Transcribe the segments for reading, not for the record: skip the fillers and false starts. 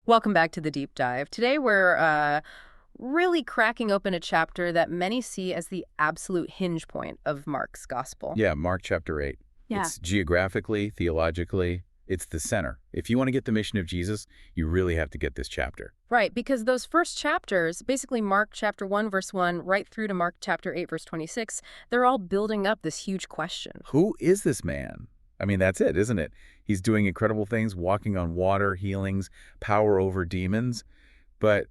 Welcome back to the deep dive. Today we're really cracking open a chapter that many see as the absolute hinge point of Mark's gospel. Yeah, Mark chapter 8. Yeah. It's geographically, theologically, it's the center. If you want to get the mission of Jesus, you really have to get this chapter. Right, because those first chapters, basically Mark chapter 1, verse 1, right through to Mark chapter 8, verse 26, they're all building up this huge question. Who is this man? I mean, that's it, isn't it? He's doing incredible things, walking on water, healings, power over demons. But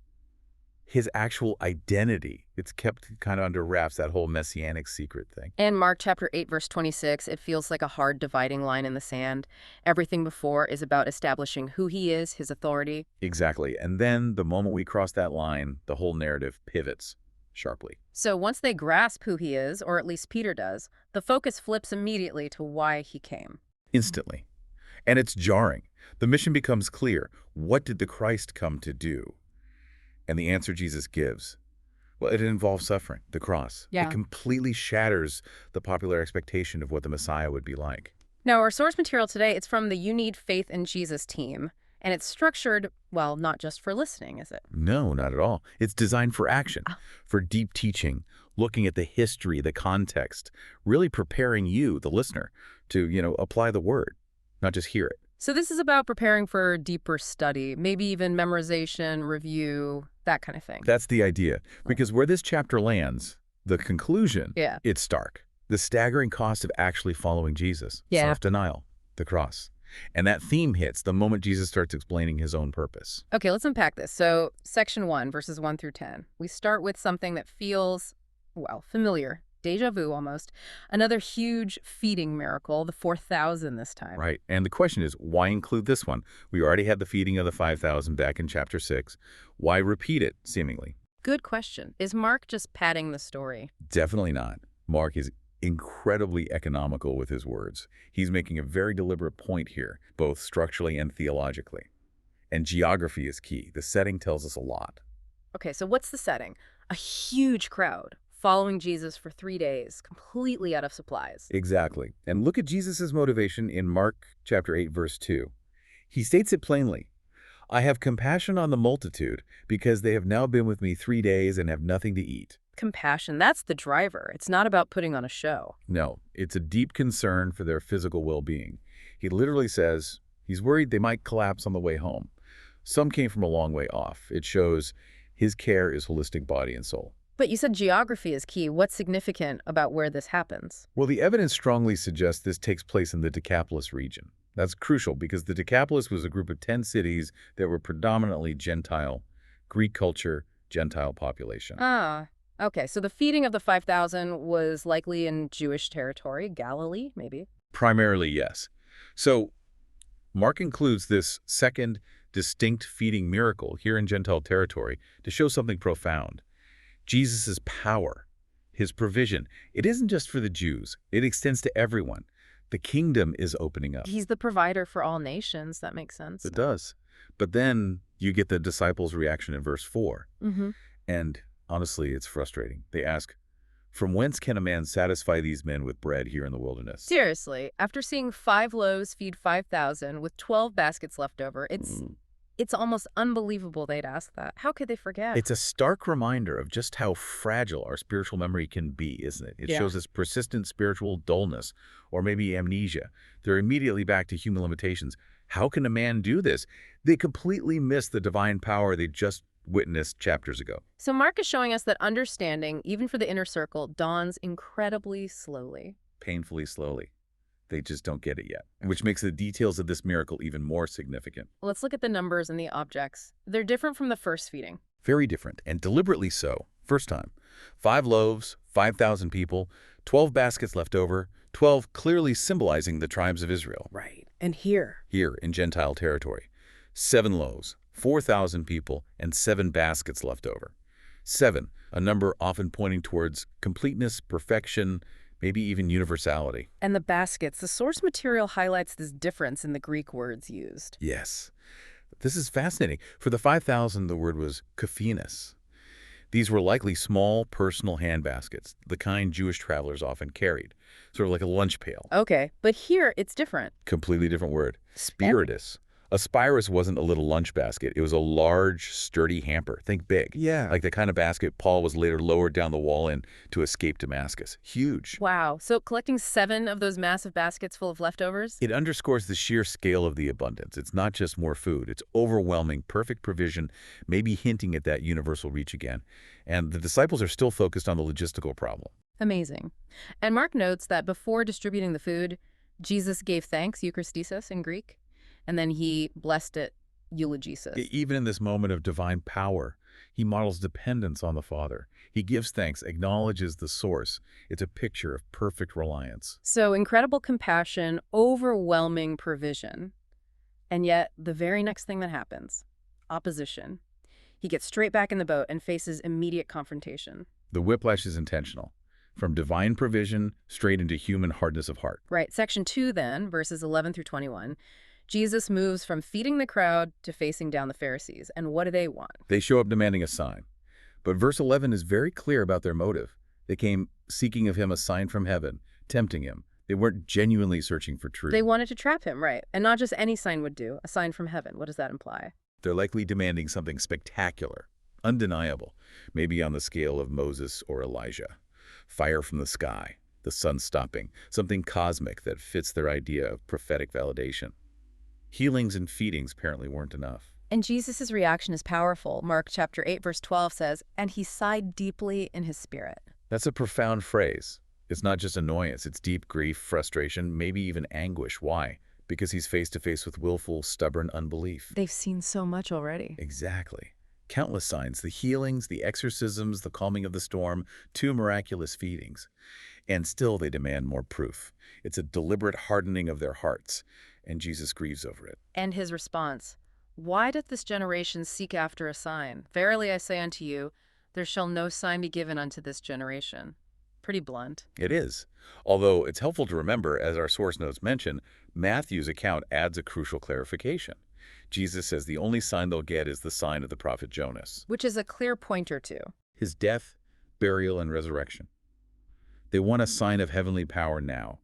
his actual identity, it's kept kind of under wraps, that whole messianic secret thing. And Mark chapter 8, verse 26, it feels like a hard dividing line in the sand. Everything before is about establishing who he is, his authority. Exactly. And then the moment we cross that line, the whole narrative pivots sharply. So once they grasp who he is, or at least Peter does, the focus flips immediately to why he came. Instantly. And it's jarring. The mission becomes clear. What did the Christ come to do? And the answer Jesus gives, well, it involves suffering, the cross. Yeah. It completely shatters the popular expectation of what the Messiah would be like. Now, our source material today, it's from the You Need Faith in Jesus team. And it's structured, well, not just for listening, is it? No, not at all. It's designed for action, Ah. for deep teaching, looking at the history, the context, really preparing you, the listener, to, apply the word, not just hear it. So this is about preparing for deeper study, maybe even memorization, review, that kind of thing. That's the idea. Because where this chapter lands, the conclusion, Yeah. it's stark. The staggering cost of actually following Jesus. Yeah. Self-denial, the cross. And that theme hits the moment Jesus starts explaining his own purpose. Okay, let's unpack this. So section 1, verses 1 through 10. We start with something that feels, well, familiar. Déjà vu almost. Another huge feeding miracle, the 4,000 this time. Right. And the question is, why include this one? We already had the feeding of the 5,000 back in chapter 6. Why repeat it, seemingly? Good question. Is Mark just padding the story? Definitely not. Mark is incredibly economical with his words. He's making a very deliberate point here, both structurally and theologically. And geography is key. The setting tells us a lot. Okay, so what's the setting? A huge crowd following Jesus for 3 days, completely out of supplies. Exactly. And look at Jesus' motivation in Mark chapter 8, verse 2. He states it plainly. I have compassion on the multitude because they have now been with me 3 days and have nothing to eat. Compassion, that's the driver. It's not about putting on a show. No, it's a deep concern for their physical well-being. He literally says he's worried they might collapse on the way home. Some came from a long way off. It shows his care is holistic body and soul. But you said geography is key. What's significant about where this happens? Well, the evidence strongly suggests this takes place in the Decapolis region. That's crucial because the Decapolis was a group of 10 cities that were predominantly Gentile, Greek culture, Gentile population. Ah, okay. So the feeding of the 5,000 was likely in Jewish territory, Galilee, maybe? Primarily, yes. So Mark includes this second distinct feeding miracle here in Gentile territory to show something profound. Jesus' power, his provision, it isn't just for the Jews. It extends to everyone. The kingdom is opening up. He's the provider for all nations. That makes sense. It does. But then you get the disciples' reaction in verse 4. Mm-hmm. And honestly, it's frustrating. They ask, from whence can a man satisfy these men with bread here in the wilderness? Seriously, after seeing 5 loaves feed 5,000 with 12 baskets left over, it's almost unbelievable they'd ask that. How could they forget? It's a stark reminder of just how fragile our spiritual memory can be, isn't it? It Yeah. shows us persistent spiritual dullness or maybe amnesia. They're immediately back to human limitations. How can a man do this? They completely miss the divine power they just witnessed chapters ago. So Mark is showing us that understanding, even for the inner circle, dawns incredibly slowly. Painfully slowly. They just don't get it yet, which makes the details of this miracle even more significant. Let's look at the numbers and the objects. They're different from the first feeding. Very different, and deliberately so. First time. 5 loaves, 5,000 people, 12 baskets left over, 12 clearly symbolizing the tribes of Israel. Right. And here? Here in Gentile territory. 7 loaves, 4,000 people, and 7 baskets left over. 7, a number often pointing towards completeness, perfection, maybe even universality. And the baskets. The source material highlights this difference in the Greek words used. Yes. This is fascinating. For the 5,000, the word was kophinos. These were likely small personal hand baskets, the kind Jewish travelers often carried, sort of like a lunch pail. Okay, but here it's different. Completely different word. Spiritus, A spirus wasn't a little lunch basket. It was a large, sturdy hamper. Think big. Yeah. Like the kind of basket Paul was later lowered down the wall in to escape Damascus. Huge. Wow. So collecting 7 of those massive baskets full of leftovers? It underscores the sheer scale of the abundance. It's not just more food. It's overwhelming, perfect provision, maybe hinting at that universal reach again. And the disciples are still focused on the logistical problem. Amazing. And Mark notes that before distributing the food, Jesus gave thanks, Eucharistesis in Greek, and then he blessed it, eulogesis. Even in this moment of divine power, he models dependence on the Father. He gives thanks, acknowledges the source. It's a picture of perfect reliance. So incredible compassion, overwhelming provision. And yet, the very next thing that happens, opposition. He gets straight back in the boat and faces immediate confrontation. The whiplash is intentional. From divine provision straight into human hardness of heart. Right. Section 2 then, verses 11 through 21. Jesus moves from feeding the crowd to facing down the Pharisees. And what do they want? They show up demanding a sign. But verse 11 is very clear about their motive. They came seeking of him a sign from heaven, tempting him. They weren't genuinely searching for truth. They wanted to trap him, right. And not just any sign would do, a sign from heaven. What does that imply? They're likely demanding something spectacular, undeniable, maybe on the scale of Moses or Elijah. Fire from the sky, the sun stopping, something cosmic that fits their idea of prophetic validation. Healings and feedings apparently weren't enough. And Jesus' reaction is powerful. Mark chapter 8, verse 12 says, "And he sighed deeply in his spirit." That's a profound phrase. It's not just annoyance, it's deep grief, frustration, maybe even anguish. Why? Because he's face to face with willful, stubborn unbelief. They've seen so much already. Exactly. Countless signs, the healings, the exorcisms, the calming of the storm, 2 miraculous feedings. And still they demand more proof. It's a deliberate hardening of their hearts, and Jesus grieves over it. And his response, "Why doth this generation seek after a sign? Verily I say unto you, there shall no sign be given unto this generation." Pretty blunt. It is. Although it's helpful to remember, as our source notes mention, Matthew's account adds a crucial clarification. Jesus says the only sign they'll get is the sign of the prophet Jonas. Which is a clear pointer to His death, burial, and resurrection. They want a sign of heavenly power now.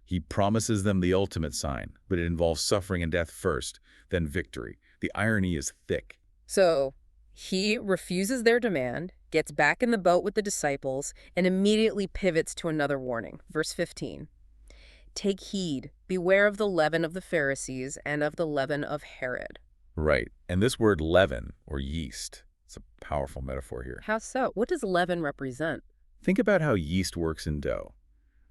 He promises them the ultimate sign, but it involves suffering and death first, then victory. The irony is thick. So he refuses their demand, gets back in the boat with the disciples, and immediately pivots to another warning. Verse 15. "Take heed, beware of the leaven of the Pharisees and of the leaven of Herod." Right. And this word leaven, or yeast, it's a powerful metaphor here. How so? What does leaven represent? Think about how yeast works in dough.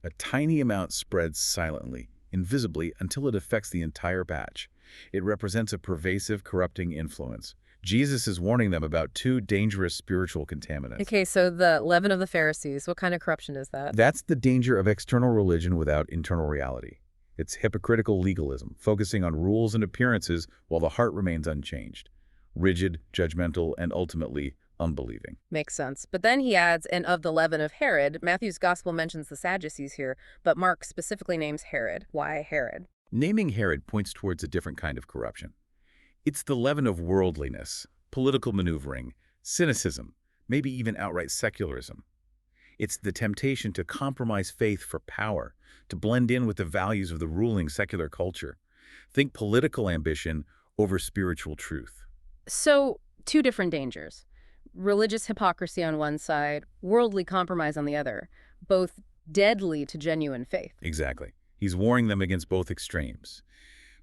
A tiny amount spreads silently, invisibly, until it affects the entire batch. It represents a pervasive, corrupting influence. Jesus is warning them about 2 dangerous spiritual contaminants. Okay, so the leaven of the Pharisees, what kind of corruption is that? That's the danger of external religion without internal reality. It's hypocritical legalism, focusing on rules and appearances while the heart remains unchanged. Rigid, judgmental, and ultimately unbelieving. Makes sense. But then he adds, "and of the leaven of Herod." Matthew's gospel mentions the Sadducees here, but Mark specifically names Herod. Why Herod? Naming Herod points towards a different kind of corruption. It's the leaven of worldliness, political maneuvering, cynicism, maybe even outright secularism. It's the temptation to compromise faith for power, to blend in with the values of the ruling secular culture. Think political ambition over spiritual truth. So, 2 different dangers. Religious hypocrisy on one side, worldly compromise on the other, both deadly to genuine faith. Exactly. He's warning them against both extremes.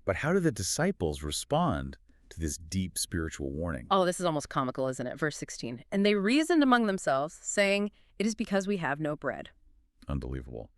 But how do the disciples respond to this deep spiritual warning? Oh, this is almost comical, isn't it? Verse 16. "And they reasoned among themselves, saying, It is because we have no bread." Unbelievable.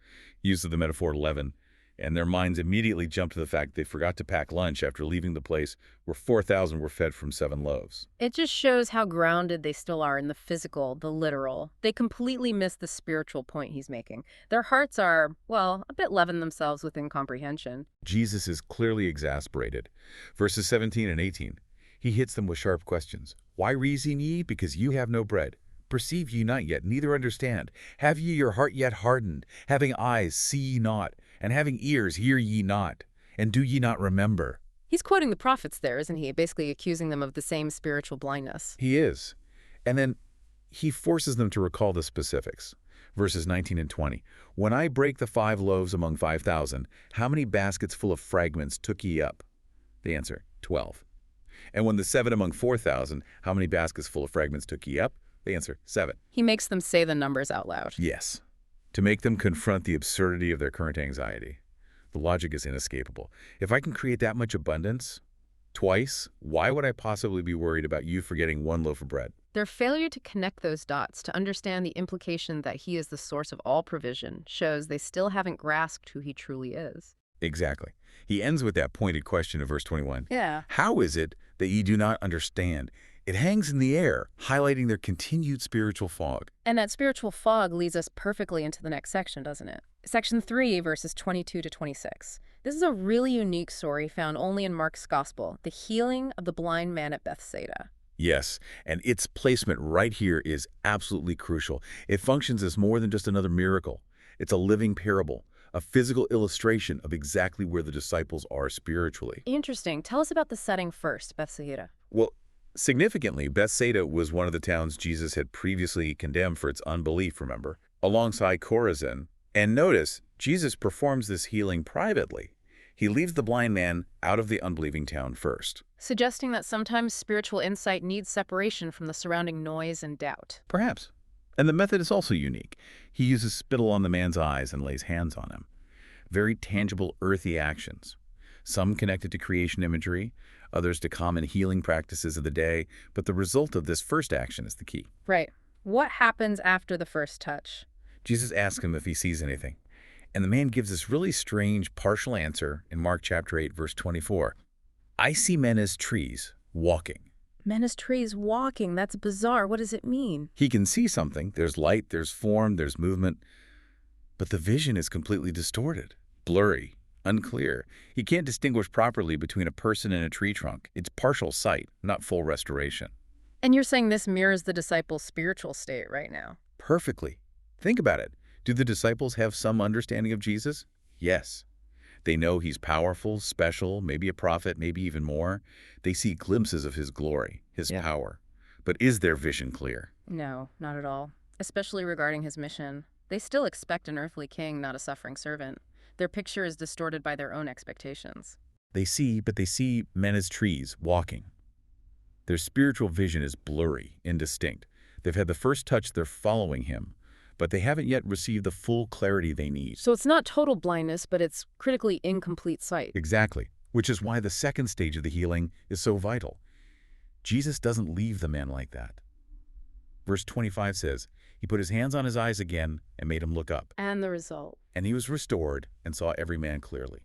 Use of the metaphor leaven, and their minds immediately jump to the fact they forgot to pack lunch after leaving the place where 4,000 were fed from 7 loaves. It just shows how grounded they still are in the physical, the literal. They completely miss the spiritual point he's making. Their hearts are, well, a bit leavened themselves with incomprehension. Jesus is clearly exasperated. Verses 17 and 18. He hits them with sharp questions. "Why reason ye? Because you have no bread. Perceive ye not yet, neither understand. Have ye your heart yet hardened? Having eyes, see ye not, and having ears, hear ye not, and do ye not remember?" He's quoting the prophets there, isn't he? Basically accusing them of the same spiritual blindness. He is. And then he forces them to recall the specifics. Verses 19 and 20. "When I break the 5 loaves among 5,000, how many baskets full of fragments took ye up?" The answer, 12. And when the 7 among 4,000, how many baskets full of fragments took ye up? They answer, 7. He makes them say the numbers out loud. Yes, to make them confront the absurdity of their current anxiety. The logic is inescapable. If I can create that much abundance, twice, why would I possibly be worried about you forgetting one loaf of bread? Their failure to connect those dots, to understand the implication that he is the source of all provision, shows they still haven't grasped who he truly is. Exactly. He ends with that pointed question of verse 21. Yeah. How is it that ye do not understand? It hangs in the air, highlighting their continued spiritual fog. And that spiritual fog leads us perfectly into the next section, doesn't it? Section 3, verses 22 to 26. This is a really unique story found only in Mark's Gospel, the healing of the blind man at Bethsaida. Yes, and its placement right here is absolutely crucial. It functions as more than just another miracle. It's a living parable, a physical illustration of exactly where the disciples are spiritually. Interesting. Tell us about the setting first, Bethsaida. Well, significantly, Bethsaida was one of the towns Jesus had previously condemned for its unbelief, remember, alongside Chorazin. And notice, Jesus performs this healing privately. He leaves the blind man out of the unbelieving town first. Suggesting that sometimes spiritual insight needs separation from the surrounding noise and doubt. Perhaps. And the method is also unique. He uses spittle on the man's eyes and lays hands on him. Very tangible, earthy actions. Some connected to creation imagery, others to common healing practices of the day, but the result of this first action is the key. Right. What happens after the first touch? Jesus asks him if he sees anything. And the man gives this really strange partial answer in Mark chapter 8, verse 24. I see men as trees, walking. Men as trees walking. That's bizarre. What does it mean? He can see something. There's light, there's form, there's movement. But the vision is completely distorted, blurry, unclear. He can't distinguish properly between a person and a tree trunk. It's partial sight, not full restoration. And you're saying this mirrors the disciples' spiritual state right now? Perfectly. Think about it. Do the disciples have some understanding of Jesus? Yes. They know he's powerful, special, maybe a prophet, maybe even more. They see glimpses of his glory, his power. But is their vision clear? No, not at all. Especially regarding his mission. They still expect an earthly king, not a suffering servant. Their picture is distorted by their own expectations. They see men as trees, walking. Their spiritual vision is blurry, indistinct. They've had the first touch, they're following him, but they haven't yet received the full clarity they need. So it's not total blindness, but it's critically incomplete sight. Exactly, which is why the second stage of the healing is so vital. Jesus doesn't leave the man like that. Verse 25 says, he put his hands on his eyes again and made him look up. And the result? And he was restored and saw every man clearly.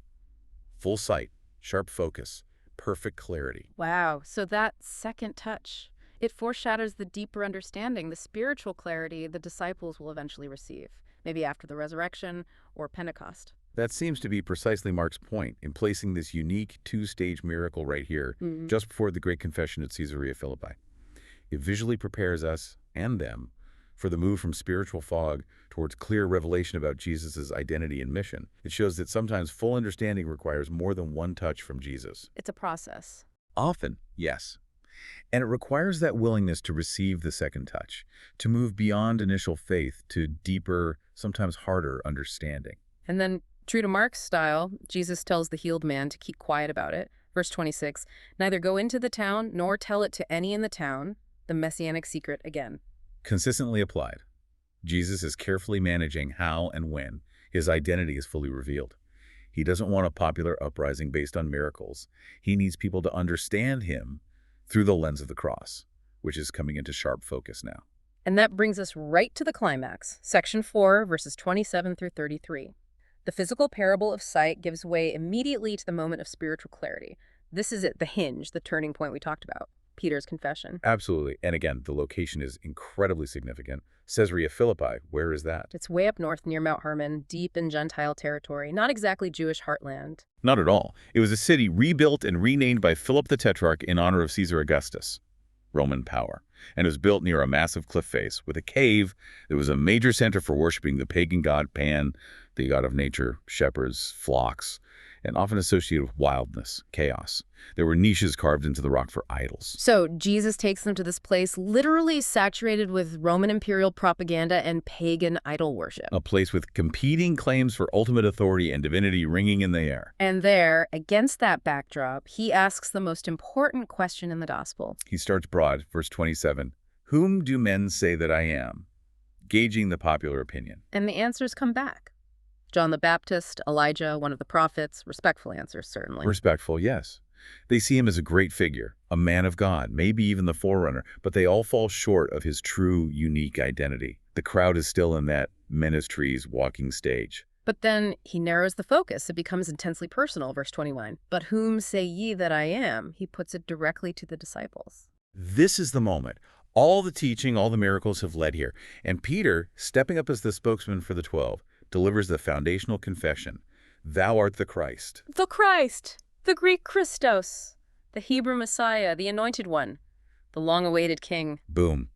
Full sight, sharp focus, perfect clarity. Wow, so that second touch, it foreshadows the deeper understanding, the spiritual clarity the disciples will eventually receive, maybe after the resurrection or Pentecost. That seems to be precisely Mark's point in placing this unique two-stage miracle right here, just before the great confession at Caesarea Philippi. It visually prepares us and them for the move from spiritual fog towards clear revelation about Jesus' identity and mission. It shows that sometimes full understanding requires more than one touch from Jesus. It's a process. Often, yes. And it requires that willingness to receive the second touch, to move beyond initial faith to deeper, sometimes harder understanding. And then, true to Mark's style, Jesus tells the healed man to keep quiet about it. Verse 26, neither go into the town nor tell it to any in the town, the messianic secret again. Consistently applied. Jesus is carefully managing how and when his identity is fully revealed. He doesn't want a popular uprising based on miracles. He needs people to understand him through the lens of the cross, which is coming into sharp focus now. And that brings us right to the climax, section 4, verses 27 through 33. The physical parable of sight gives way immediately to the moment of spiritual clarity. This is it, the hinge, the turning point we talked about, Peter's confession. Absolutely. And again, the location is incredibly significant. Caesarea Philippi, where is that? It's way up north near Mount Hermon, deep in Gentile territory, not exactly Jewish heartland. Not at all. It was a city rebuilt and renamed by Philip the Tetrarch in honor of Caesar Augustus, Roman power. And it was built near a massive cliff face with a cave that was a major center for worshiping the pagan god Pan, the god of nature, shepherds, flocks. and often associated with wildness, chaos. There were niches carved into the rock for idols. So Jesus takes them to this place literally saturated with Roman imperial propaganda and pagan idol worship. A place with competing claims for ultimate authority and divinity ringing in the air. And there, against that backdrop, he asks the most important question in the gospel. He starts broad, verse 27. Whom do men say that I am? Gauging the popular opinion. And the answers come back. John the Baptist, Elijah, one of the prophets, respectful answers, certainly. Respectful, yes. They see him as a great figure, a man of God, maybe even the forerunner, but they all fall short of his true, unique identity. The crowd is still in that ministry's walking stage. But then he narrows the focus. It becomes intensely personal, verse 21. But whom say ye that I am? He puts it directly to the disciples. This is the moment. All the teaching, all the miracles have led here. And Peter, stepping up as the spokesman for the 12, delivers the foundational confession. Thou art the Christ. The Christ, the Greek Christos, the Hebrew Messiah, the Anointed One, the long-awaited King. Boom.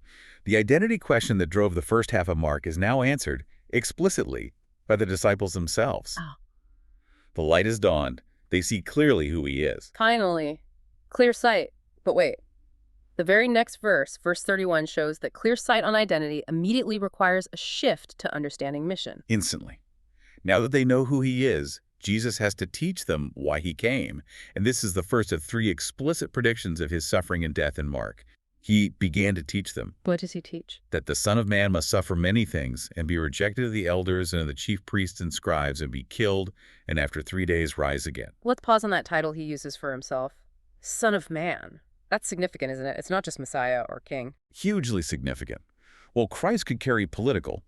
The identity question that drove the first half of Mark is now answered explicitly by the disciples themselves. Oh. The light has dawned. They see clearly who he is. Finally, clear sight. But wait. The very next verse, verse 31, shows that clear sight on identity immediately requires a shift to understanding mission. Instantly. Now that they know who he is, Jesus has to teach them why he came. And this is the first of 3 explicit predictions of his suffering and death in Mark. He began to teach them. What does he teach? That the Son of Man must suffer many things and be rejected of the elders and of the chief priests and scribes and be killed and after 3 days rise again. Let's pause on that title he uses for himself. Son of Man. That's significant, isn't it? It's not just Messiah or King. Hugely significant. Well, Christ could carry political,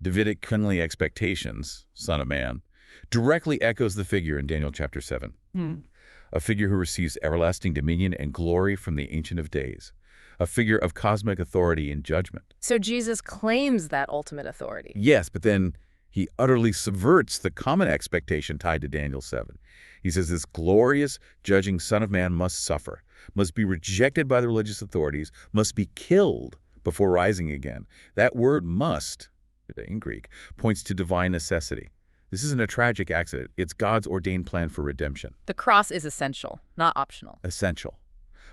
Davidic kingly expectations, Son of Man, directly echoes the figure in Daniel chapter 7. A figure who receives everlasting dominion and glory from the Ancient of Days. A figure of cosmic authority and judgment. So Jesus claims that ultimate authority. Yes, but then he utterly subverts the common expectation tied to Daniel 7. He says this glorious, judging Son of Man must suffer, must be rejected by the religious authorities, must be killed before rising again. That word must, in Greek, points to divine necessity. This isn't a tragic accident. It's God's ordained plan for redemption. The cross is essential, not optional. Essential.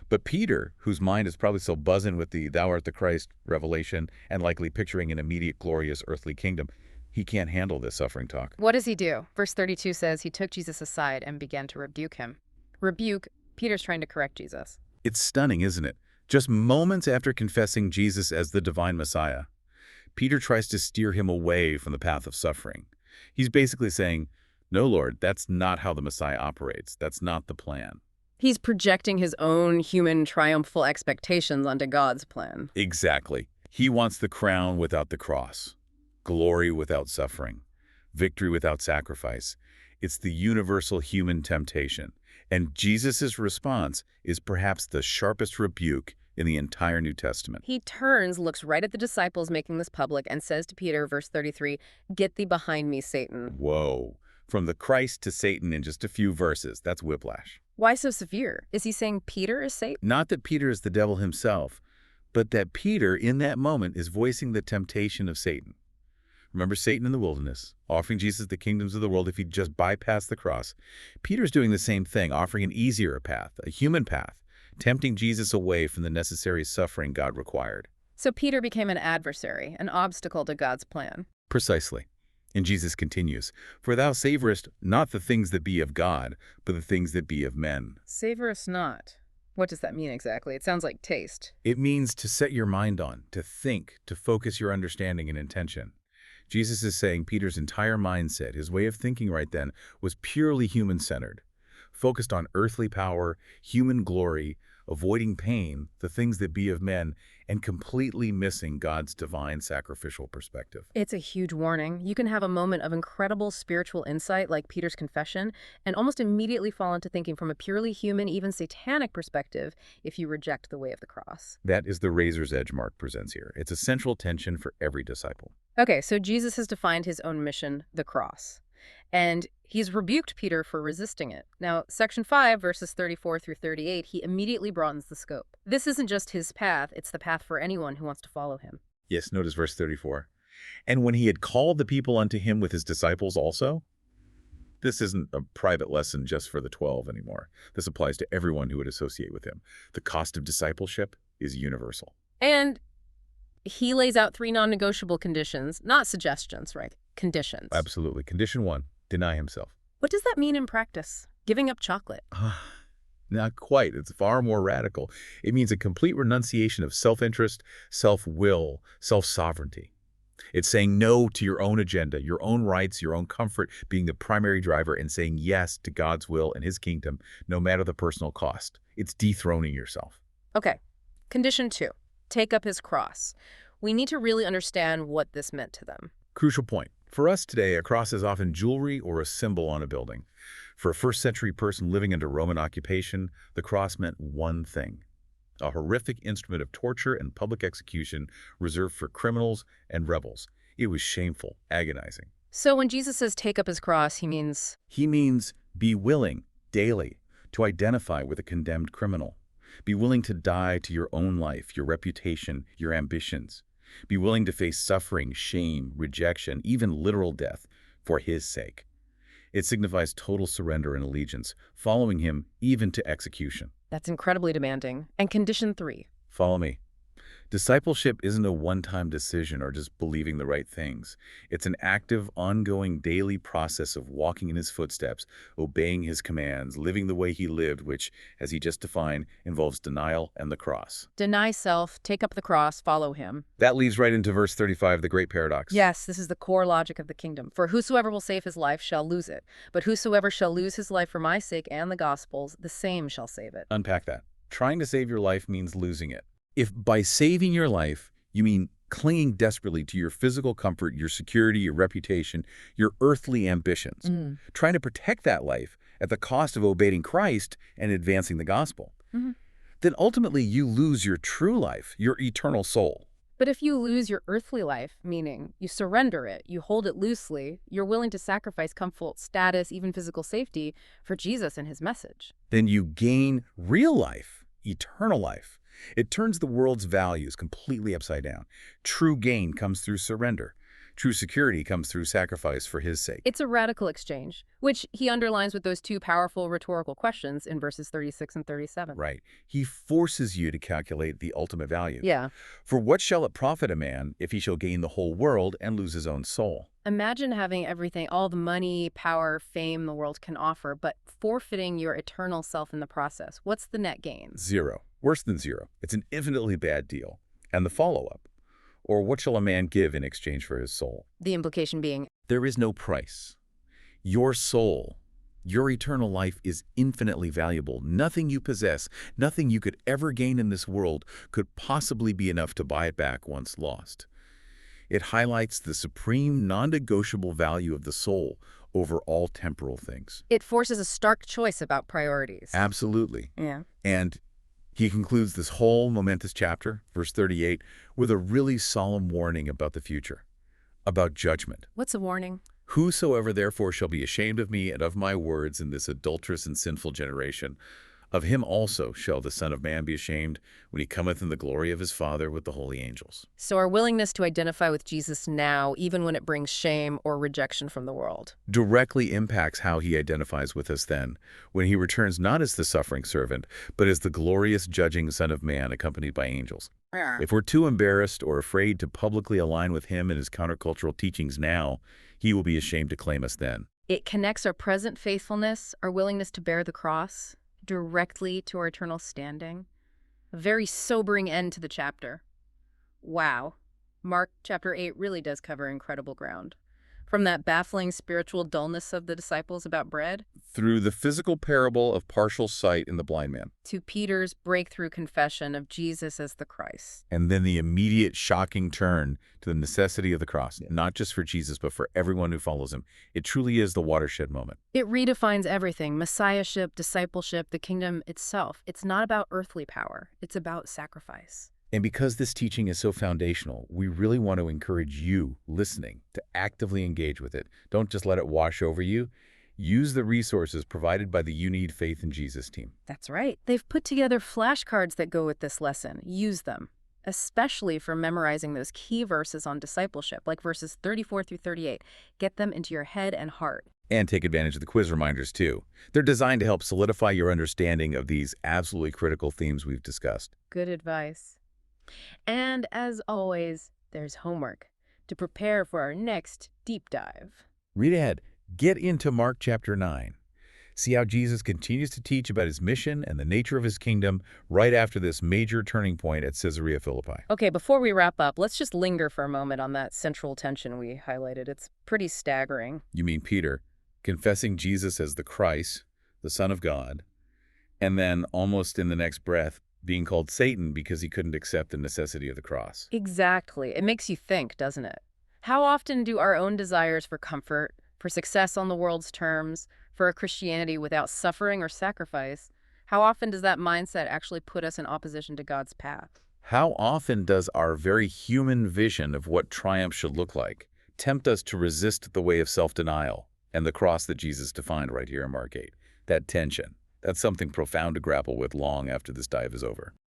But Peter, whose mind is probably still buzzing with the Thou art the Christ revelation and likely picturing an immediate glorious earthly kingdom, he can't handle this suffering talk. What does he do? Verse 32 says he took Jesus aside and began to rebuke him. Rebuke, Peter's trying to correct Jesus. It's stunning, isn't it? Just moments after confessing Jesus as the divine Messiah, Peter tries to steer him away from the path of suffering. He's basically saying, no, Lord, that's not how the Messiah operates. That's not the plan. He's projecting his own human triumphal expectations onto God's plan. Exactly. He wants the crown without the cross, glory without suffering, victory without sacrifice. It's the universal human temptation. And Jesus' response is perhaps the sharpest rebuke in the entire New Testament. He turns, looks right at the disciples making this public, and says to Peter, verse 33, "Get thee behind me, Satan." Whoa. From the Christ to Satan in just a few verses. That's whiplash. Why so severe? Is he saying Peter is Satan? Not that Peter is the devil himself, but that Peter, in that moment, is voicing the temptation of Satan. Remember Satan in the wilderness, offering Jesus the kingdoms of the world if he'd just bypass the cross. Peter's doing the same thing, offering an easier path, a human path, tempting Jesus away from the necessary suffering God required. So Peter became an adversary, an obstacle to God's plan. Precisely. And Jesus continues, "For thou savorest not the things that be of God, but the things that be of men." Savorest not. What does that mean exactly? It sounds like taste. It means to set your mind on, to think, to focus your understanding and intention. Jesus is saying Peter's entire mindset, his way of thinking right then, was purely human-centered, focused on earthly power, human glory, avoiding pain, the things that be of men, and completely missing God's divine sacrificial perspective. It's a huge warning. You can have a moment of incredible spiritual insight like Peter's confession and almost immediately fall into thinking from a purely human, even satanic perspective if you reject the way of the cross. That is the razor's edge Mark presents here. It's a central tension for every disciple. Okay, so Jesus has defined his own mission, the cross. And he's rebuked Peter for resisting it. Now, section 5, verses 34 through 38, he immediately broadens the scope. This isn't just his path, it's the path for anyone who wants to follow him. Yes, notice verse 34. And when he had called the people unto him with his disciples also, This isn't a private lesson just for the 12 anymore. This applies to everyone who would associate with him. The cost of discipleship is universal. And he lays out 3 non-negotiable conditions, not suggestions, right? Conditions. Absolutely. Condition 1, deny himself. What does that mean in practice? Giving up chocolate. Not quite. It's far more radical. It means a complete renunciation of self-interest, self-will, self-sovereignty. It's saying no to your own agenda, your own rights, your own comfort being the primary driver, and saying yes to God's will and his kingdom, no matter the personal cost. It's dethroning yourself. Okay. Condition 2, take up his cross. We need to really understand what this meant to them. Crucial point. For us today, a cross is often jewelry or a symbol on a building. For a first-century person living under Roman occupation, the cross meant one thing: a horrific instrument of torture and public execution reserved for criminals and rebels. It was shameful, agonizing. So when Jesus says take up his cross, he means... He means be willing, daily, to identify with a condemned criminal. Be willing to die to your own life, your reputation, your ambitions. Be willing to face suffering, shame, rejection, even literal death for his sake. It signifies total surrender and allegiance, following him even to execution. That's incredibly demanding. And condition 3. Follow me. Discipleship isn't a one-time decision or just believing the right things. It's an active, ongoing, daily process of walking in his footsteps, obeying his commands, living the way he lived, which, as he just defined, involves denial and the cross. Deny self, take up the cross, follow him. That leads right into verse 35, the great paradox. Yes, this is the core logic of the kingdom. For whosoever will save his life shall lose it. But whosoever shall lose his life for my sake and the gospel's, the same shall save it. Unpack that. Trying to save your life means losing it. If by saving your life, you mean clinging desperately to your physical comfort, your security, your reputation, your earthly ambitions, trying to protect that life at the cost of obeying Christ and advancing the gospel, then ultimately you lose your true life, your eternal soul. But if you lose your earthly life, meaning you surrender it, you hold it loosely, you're willing to sacrifice comfort, status, even physical safety for Jesus and his message, then you gain real life, eternal life. It turns the world's values completely upside down. True gain comes through surrender. True security comes through sacrifice for his sake. It's a radical exchange, which he underlines with those 2 powerful rhetorical questions in verses 36 and 37. Right. He forces you to calculate the ultimate value. Yeah. For what shall it profit a man if he shall gain the whole world and lose his own soul? Imagine having everything, all the money, power, fame the world can offer, but forfeiting your eternal self in the process. What's the net gain? 0. Worse than 0. It's an infinitely bad deal. And the follow-up. Or what shall a man give in exchange for his soul? The implication being, there is no price. Your soul, your eternal life is infinitely valuable. Nothing you possess, nothing you could ever gain in this world could possibly be enough to buy it back once lost. It highlights the supreme, non-negotiable value of the soul over all temporal things. it forces a stark choice about priorities. Absolutely. Yeah. And he concludes this whole momentous chapter, verse 38, with a really solemn warning about the future, about judgment. What's a warning? Whosoever therefore shall be ashamed of me and of my words in this adulterous and sinful generation, of him also shall the Son of Man be ashamed when he cometh in the glory of his Father with the holy angels. So our willingness to identify with Jesus now, even when it brings shame or rejection from the world. Directly impacts how he identifies with us then, when he returns not as the suffering servant, but as the glorious judging Son of Man accompanied by angels. If we're too embarrassed or afraid to publicly align with him and his countercultural teachings now, he will be ashamed to claim us then. It connects our present faithfulness, our willingness to bear the cross, directly to our eternal standing. A very sobering end to the chapter. Wow. Mark chapter 8 really does cover incredible ground. From that baffling spiritual dullness of the disciples about bread, Through the physical parable of partial sight in the blind man, to Peter's breakthrough confession of Jesus as the Christ. and then the immediate shocking turn to the necessity of the cross, not just for Jesus, but for everyone who follows him. It truly is the watershed moment. It redefines everything: Messiahship, discipleship, the kingdom itself. It's not about earthly power. It's about sacrifice. And because this teaching is so foundational, we really want to encourage you, listening, to actively engage with it. Don't just let it wash over you. Use the resources provided by the You Need Faith in Jesus team. That's right. They've put together flashcards that go with this lesson. Use them, especially for memorizing those key verses on discipleship, like verses 34 through 38. Get them into your head and heart. And take advantage of the quiz reminders, too. They're designed to help solidify your understanding of these absolutely critical themes we've discussed. Good advice. And as always, there's homework to prepare for our next deep dive. Read ahead. Get into Mark chapter 9. See how Jesus continues to teach about his mission and the nature of his kingdom right after this major turning point at Caesarea Philippi. Okay, before we wrap up, let's just linger for a moment on that central tension we highlighted. It's pretty staggering. You mean Peter, confessing Jesus as the Christ, the Son of God, and then almost in the next breath, being called Satan because he couldn't accept the necessity of the cross. Exactly. It makes you think, doesn't it? How often do our own desires for comfort, for success on the world's terms, for a Christianity without suffering or sacrifice, how often does that mindset actually put us in opposition to God's path? How often does our very human vision of what triumph should look like tempt us to resist the way of self-denial and the cross that Jesus defined right here in Mark 8? That tension, that's something profound to grapple with long after this dive is over.